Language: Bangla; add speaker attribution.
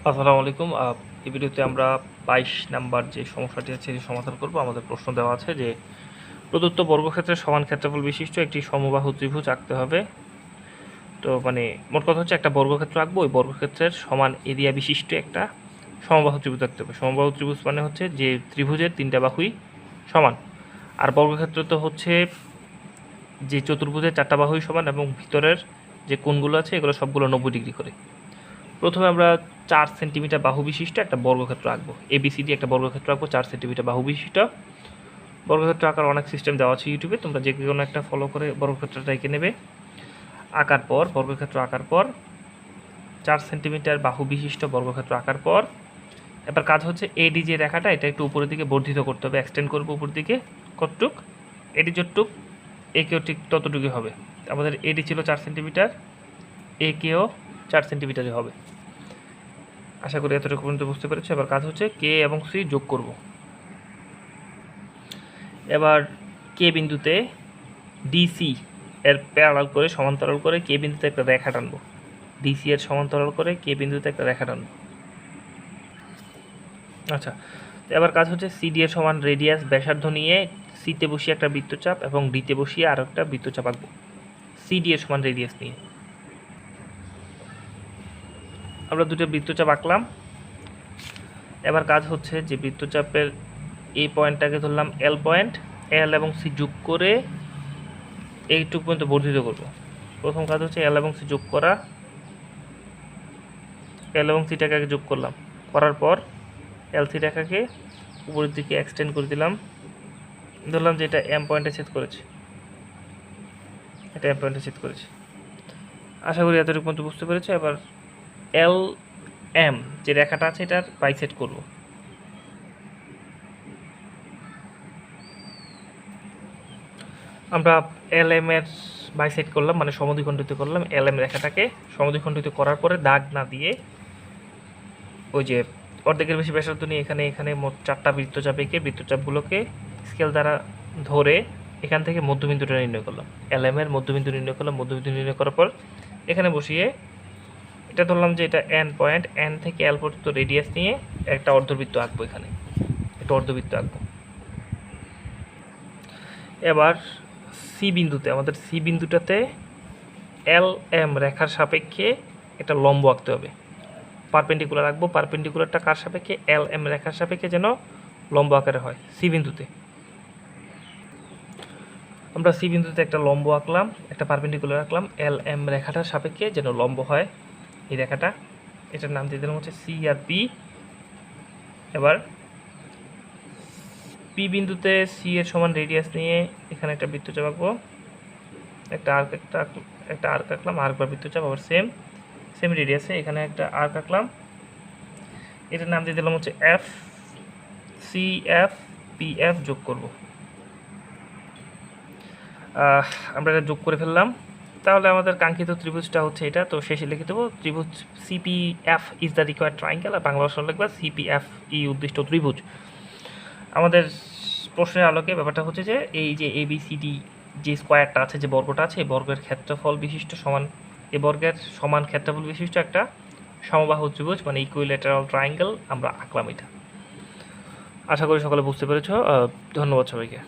Speaker 1: আসসালামু আলাইকুম। এই ভিডিওতে আমরা ২২ নাম্বার যে সমস্যাটি আছে সেটি সমাধান করব। আমাদের প্রশ্ন দেওয়া আছে যে প্রদত্ত বর্গক্ষেত্রের সমান ক্ষেত্রফল বিশিষ্ট একটি সমবাহু ত্রিভুজ আঁকতে হবে। তো মোট কথা হচ্ছে একটা বর্গক্ষেত্র আঁকবো, ওই বর্গক্ষেত্রের সমান এরিয়া বিশিষ্ট একটা সমবাহু ত্রিভুজ আঁকতে হবে। সমবাহু ত্রিভুজ মানে হচ্ছে যে ত্রিভুজের তিনটা বাহুই সমান, আর বর্গক্ষেত্র তো হচ্ছে যে চতুর্ভুজের চারটা বাহুই সমান এবং ভিতরের যে কোণগুলো আছে এগুলো সবগুলো ৯০ ডিগ্রি করে। প্রথমে আমরা ৪ সেন্টিমিটার বাহু বিশিষ্ট একটা বর্গক্ষেত্র আঁকবো। এবিসিডি একটা বর্গক্ষেত্র আঁকবো ৪ সেন্টিমিটার বাহু বিশিষ্ট। বর্গক্ষেত্র আঁকার অনেক সিস্টেম দেওয়া আছে ইউটিউবে, তোমরা যে কোনো একটা ফলো করে বর্গক্ষেত্রটা এঁকে নেবে। বর্গক্ষেত্র আঁকার পর ৪ সেন্টিমিটার বাহু বিশিষ্ট বর্গক্ষেত্র আঁকার পর এবার কাজ হচ্ছে এডি যে রেখাটা এটা একটু উপরের দিকে বর্ধিত করতে হবে, এক্সটেন্ড করবো উপর দিকে। কতটুক? এডি যতটুক একেও ঠিক ততটুকুই হবে। আমাদের এডি ছিল ৪ সেন্টিমিটার, একেও ৪ সেন্টিমিটারই হবে। আশা করি এতটুকু পর্যন্ত বুঝতে পেরেছো। এবার কাজ হচ্ছে কে এবং সি যোগ করব। এবার কে বিন্দুতে ডিসি এর প্যারালাল করে সমান্তরাল করে কে বিন্দুতে একটা রেখা টানবো। ডিসি এর সমান্তরাল করে কে বিন্দুতে একটা রেখা টানবো। আচ্ছা, এবার কাজ হচ্ছে সিডি এর সমান রেডিয়াস ব্যাসার্ধ নিয়ে সিতে বসিয়ে একটা বৃত্তচাপ এবং ডিতে বসিয়ে আরও একটা বৃত্তচাপ আঁকবো সিডি এর সমান রেডিয়াস নিয়ে। আমরা দুটো বৃত্তচাপ আঁকলাম। এবার কাজ হচ্ছে যে বৃত্তচাপের এই পয়েন্টটাকে ধরলাম এল পয়েন্ট, এল এবং সি যোগ করে এইটুকু পর্যন্ত বর্ধিত করব। প্রথম কাজ হচ্ছে এল এবং সি যোগ করা। এল এবং সিটাকে আগে যোগ করলাম, করার পর এল সি রেখাকে উপরের দিকে এক্সটেন্ড করে দিলাম। ধরলাম যে এটা এম পয়েন্টে ছেদ করেছে, এটা এম পয়েন্টে ছেদ করেছে। আশা করি এতটুকু পর্যন্ত বুঝতে পেরেছো। এবার এল এম যে রেখাটা আছে এটার বাইসেট করব। আমরা এল এম এর বাইসেট করলাম, মানে সমদ্বিখণ্ডিত করলাম। এল এম রেখাটাকে সমদ্বিখণ্ডিত করার পরে দাগ না দিয়ে ওই যে অর্ধেকের বেশি ব্যাসার্ধ নিয়ে এখানে মোট 4টা বৃত্তচাপ এঁকে বৃত্তচাপগুলোকে স্কেল দ্বারা ধরে এখান থেকে মধ্যবিন্দুটা নির্ণয় করলাম। এল এম এর মধ্যবিন্দু নির্ণয় করলাম। মধ্যবিন্দু নির্ণয় করার পর এখানে বসিয়ে এটা ধরলাম যে এটা এন পয়েন্ট, এন থেকে এল পর্যন্ত রেডিয়াস নিয়ে একটা অর্ধবৃত্ত আঁকবো। এখানে একটা অর্ধবৃত্ত আঁকবো। এবার সি বিন্দুতে আমাদের সি বিন্দুটাতে এল এম রেখার সাপেক্ষে একটা লম্ব আঁকতে হবে। পারপেন্ডিকুলার আঁকবো। পারপেন্ডিকুলারটা কার সাপেক্ষে? এল এম রেখার সাপেক্ষে যেন লম্ব আকারে হয় সি বিন্দুতে। আমরা সি বিন্দুতে একটা লম্ব আঁকলাম, একটা পারপেন্ডিকুলার আঁকলাম। এল এম রেখাটার সাপেক্ষে যেন লম্ব হয় এই রেখাটা, এটার নাম দিয়ে দিলাম হচ্ছে সি আর পি। এবার পি বিন্দুতে সি এর সমান রেডিয়াস নিয়ে এখানে একটা বৃত্তচাপ আঁকবো। একটা আর্ক আঁকলাম, আর্ক বা বৃত্তচাপ। আবার সেম রেডিয়াসে এখানে একটা আর্ক আঁকলাম। এটার নাম দিয়ে দিলাম হচ্ছে F. C F P F যোগ করব। আমরা এটা যোগ করে ফেললাম। তাহলে আমাদের কাঙ্ক্ষিত ত্রিভুজটা হচ্ছে এটা। তো শেষে লিখে দেবো ত্রিভুজ CPF is the required triangle, আর বাংলা ভাষা লিখবা সিপিএফ ই উদ্দিষ্ট ত্রিভুজ। আমাদের প্রশ্নের আলোকে ব্যাপারটা হচ্ছে যে এই যে এবিসিডি যে স্কোয়ারটা আছে, যে বর্গটা আছে, এই বর্গের ক্ষেত্রফল বিশিষ্ট সমান, এই বর্গের সমান ক্ষেত্রফল বিশিষ্ট একটা সমবাহু ত্রিভুজ মানে ইকুইল্যাটারাল ট্রায়াঙ্গেল আমরা আঁকলাম এটা। আশা করি সকলে বুঝতে পেরেছো। ধন্যবাদ সবাইকে।